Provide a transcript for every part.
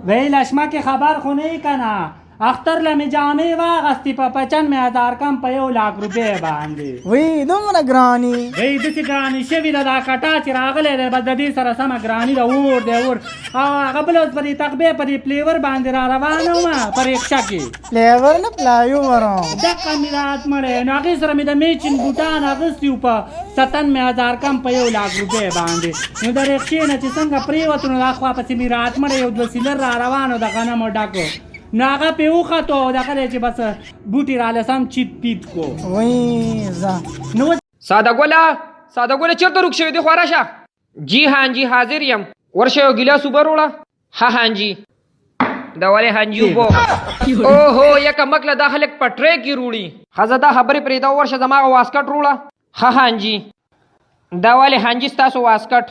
وی لشمه کې خبر خو نه کنه اختر لمه جامې واغستی په 95,000 کم په 1,00,000 روپۍ باندې وی دومره ګرانی وی داسې ګراني شوي ده دا کټا چې راغلی دی بس د دې سره سمه ګراني ده اور دی اور او هغه بله اوس په دې تقبې په دې پلیور باندې را روانه ومه په رکشه کې فلیور نه پلایور دقه مې رات مړی نو هغې سره مې د میچن بوټان اخیستي وو په 97,000 کم په 1,00,000 روپۍ باندې نو د رکشې نه چې څنګه پرېوتو نو دا خوا پسې مې رات مړی یو 2 سیلر را روان و د غنمو ډکو نو هغه پې وختو او دغه دی چې بس بوټي راله سم چیت پیت کو وی زه نو ساده ګله چیرته روک شوی دی خوا راشه جی هانجی حاضر یم ورشه یو ګیلاس اوبه روړه ها هانجی دا ولې هانجي اوبه اوهو یکه مکله دا خلک په ټرې کې روړي ښځه دا خبرې پرېږده ورشه زما هغه واسکټ روړه ها هانجي دا ولې هانجي ستاسو واسکټ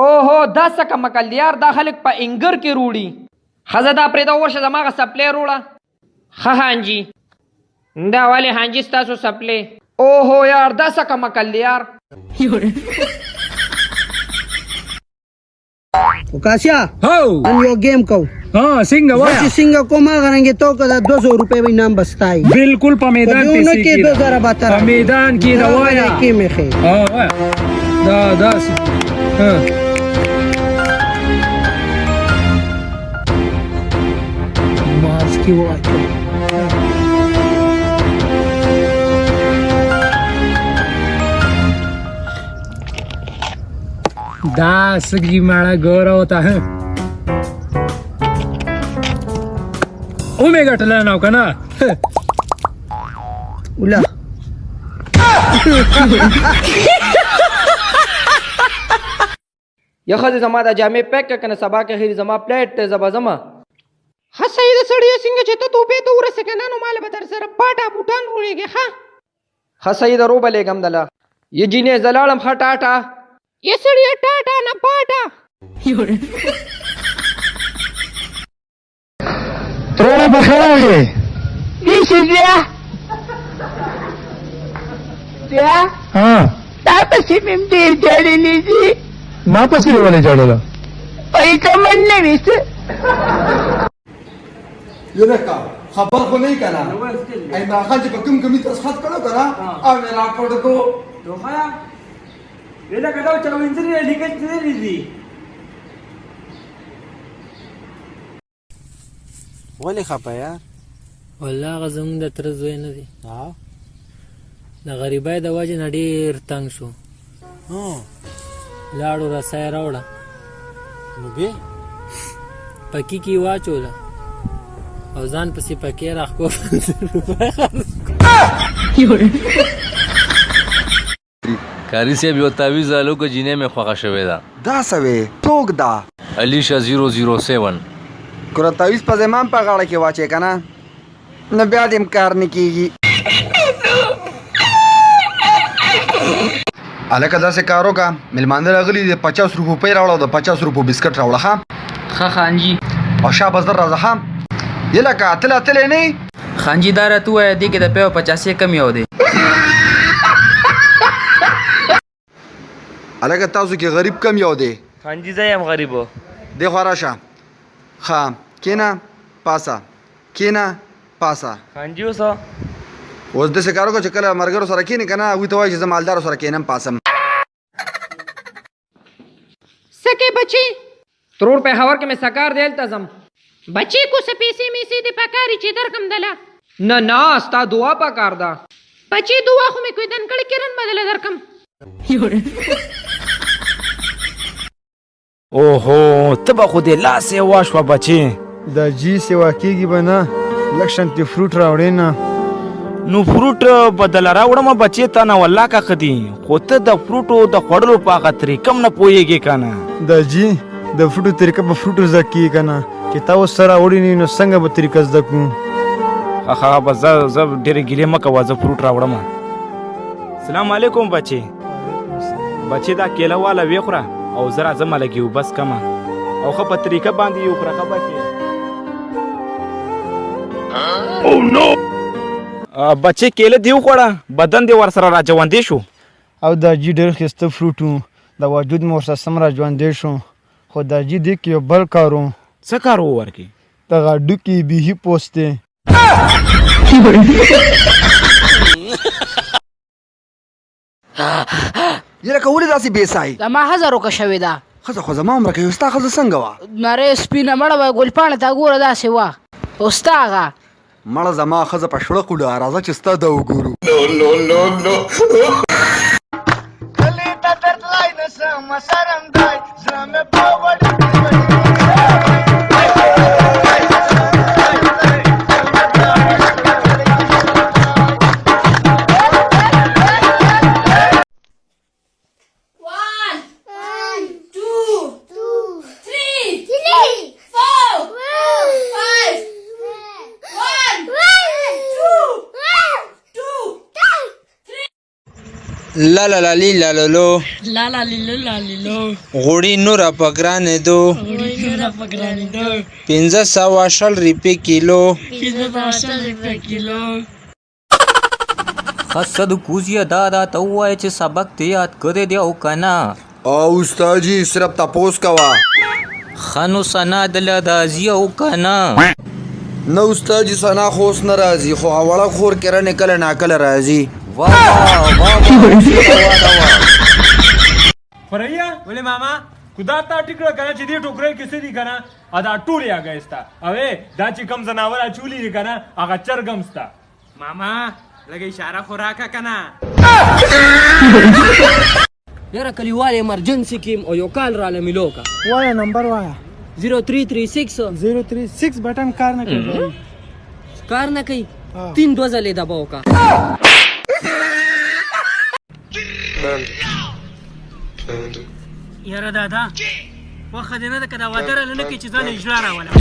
اوهو دا څه کمکل دی یار دا خلک په انګر کې روړي ښځه دا پرېږده ورشه زما هغه سپلی روړه ښه هانجي دا ولې هانجي ستاسو سپلی اوهو یار دا څه کمکل دی یار وکاسیا هو نن یو گیم کو ها څنګه وایا چې څنګه کومه غرانګې تو کدا 200 روپے به انعام بستای بالکل په میدان په کې کې 2072 په میدان کې دا وایا کې مخه ها وایا دا ها مارس کې واچو دا سګي ماړه ګور وتا ها اومه ګټل نه کنه ولا یا ښځې زما دا جامې پیک کړه کنه سبا کې خیر زما پلیټ ته زبا زما ها صحیح ده سړی څنګه چې ته توپې ته ورسې کنه نو مال به در سره پاټا بوټان روړېږي ها صحیح ده روبه لېږم دله یہ جینې زلاړم ښه ټاټا یہ سړی ټاټا نه پاټا ترونه بخراږي ایسه بیا ها تا پسې مې ډېر جړلې دي ما پسې ولې جوړل پای کمن نه وېسه یلکا خبر خو نه کنا ای ما خان چې په کوم کمی تسخط کړو کنه او نه راپورټ کو دوخه ویلا کډاو چې وینځري لیکل دي دي ولې خپه یار والله غزم د تر زوی نه دي ها د غریبای د وجه نه ډیر تنگ شو ها لاړو رسای راوړه نو به پکی کی واچوله او ځان پسې پکې راخکو کاری صاحب یو تعویز الو کو جینې مې خوښه شوې ده دا سوي ټوک دا علیشا 007 کور تعویز په زمان په غاړه کې واچې کنه نو بیا دې کار نه کیږي الکه دا څه کارو کا ملمانده راغلي د 50 روپۍ راوړو د 50 روپو بسکټ راوړه ښه خانجي او شابه زر راځه ها یلکه اتل نه خانجي دا راته ووایه دې کې د پیو 50 کم یو دی الکه تاسو کې غریب کم یو دی خانجي زه یم غریبو دی خو راشه ښه کینا پاسا کینا پاسا خانجي اوسه اوس داسې کار وکړه چې کله ملګرو سره کښېنې که نه هغوی ته وایي چې زه مالدارو سره کښېنم پاسم سکے بچی ترور په هور کې مې سکار دی هلته ځم بچی کو څه پیسې میسې دې پکاري چې درکم دله نه ستا دعا پکار ده بچی دعا خو مې کوی دنکړې کرن بدله درکم اوهو ته به خو دې لاسې واشوه بچې د جی سیوا کېږي به نه لږ شانتې فروټ راوړې نه نو فروټ بدله راوړمه بچې ته نه والله که ښه دي خو ته د فروټو د خوړلو په هغه طریقه هم نه پوهېږې که نه د جی د فروټو طریقه په فروټو زده کېږي که نه چې تا اوس سره راوړي نه نو څنګه به طریقه زده کړو ښه به زه ډېرې ګیلې مه کوه زه فروټ راوړمه سلام علیکم بچې بچې دا کیله واله ویې خوره او زه راځم لږ یو بس کمه او ښه په طریقه باندې یې وخوره ښه بچې بچې کیله دې وخوړه بدن دې ورسره را ژوندی شو او د جی ډېر ښایسته فروټ و د وجود مې ورسره سم را ژوندی شو خو د جی دې کې یو بل کار و څه کار وور کې دغه ډوکی بیهی پوسټ یره کولی داسې بیسای زما ښځه روکه شوې ده. ښځه خو زما عمره کوي ستا ښځه څنګه وه نرۍ سپینه مړه وه ګلپاڼه ته ګوره داسې وه. او ستا هغه مړه زما ښځه په شړه کوډه راځه چې ستا ده وګورو لا لا لا لی لا لولو لا لا لیلو لا لیلو غوړي نور پګرانې دو 500 روپے کیلو خصد کوزیا دادا ته وای چې سبق ته یاد کړی دی او کنه او استاد جی صرف تپوس کوا خانو سنا دل دازی او کنه نو استاد جی سنا خوش ناراضي خو اوله خور کړه نکله ناکله راځي واہ واہ فریا ولې ماما خدا تا ټیکړه کنه چې دې ټوکرې کې څه دي کنه ادا ټولې اگېستا اوې دا چې کم زناور چولی دي کنه هغه چرګمستا ماما لګي اشاره خوراکه کنه یاره کلیوال ایمرجنسی کې او یو کال را لملو کا وایا نمبر وایا 0336 036 بٹن کار نه کوي کار نه کوي 3 دوزه لې دباو کا یاره دادا وخت دې نه ده که دا واده راله نه کوي چې ځان اجلا راوله